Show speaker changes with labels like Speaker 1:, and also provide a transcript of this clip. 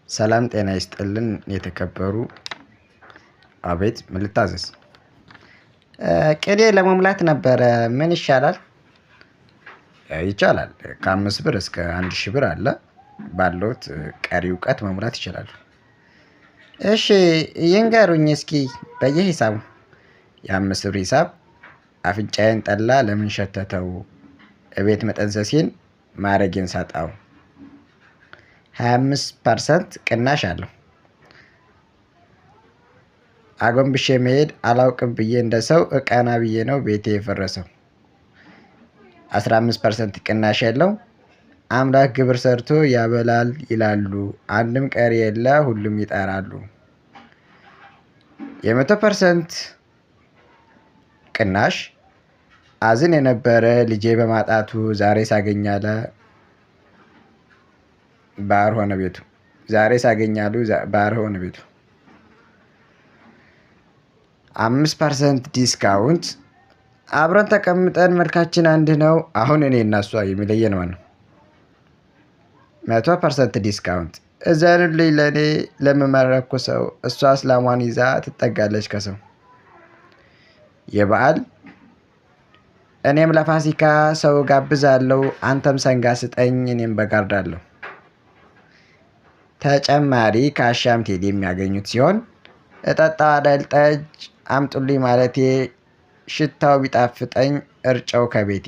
Speaker 1: ሰላም ጤና ይስጥልን የተከበሩ አቤት ምን ልታዘዝ? ቅኔ ለመሙላት ነበረ ምን ይሻላል? ይቻላል ከአምስት ብር እስከ 1000 ብር አለ ባለዎት ቀሪ እውቀት መሙላት ይችላሉ። እሺ ይንገሩኝ እስኪ በየሂሳቡ የአምስት ብር ሂሳብ አፍንጫዬን ጠላ ለምን ሸተተው እቤት መጠንሰሴን ማረጌን ሳጣው 25% ቅናሽ አለው። አጎንብሼ መሄድ አላውቅም ብዬ እንደ ሰው ቀና ብዬ ነው ቤቴ የፈረሰው። 15% ቅናሽ ያለው አምላክ ግብር ሰርቶ ያበላል ይላሉ አንድም ቀሪ የለ ሁሉም ይጠራሉ። የ100% ቅናሽ አዝን የነበረ ልጄ በማጣቱ ዛሬ ሳገኝ አለ ባህር ሆነ ቤቱ። ዛሬ ሳገኝ አሉ ባህር ሆነ ቤቱ። 5% ዲስካውንት አብረን ተቀምጠን መልካችን አንድ ነው አሁን እኔ እና እሷ የሚለየን ማነው? 100% ዲስካውንት እዘኑልኝ ለኔ ለምመረኩ ሰው እሷ እስላሟን ይዛ ትጠጋለች ከሰው። የበአል እኔም ለፋሲካ ሰው ጋብዛለሁ አንተም ሰንጋ ስጠኝ እኔም በግ አርዳለሁ። ተጨማሪ ከአሻም ቴሌ የሚያገኙት ሲሆን እጠጣው አይደል ጠጅ አምጡልኝ ማለቴ ሽታው ቢጣፍጠኝ እርጨው ከቤቴ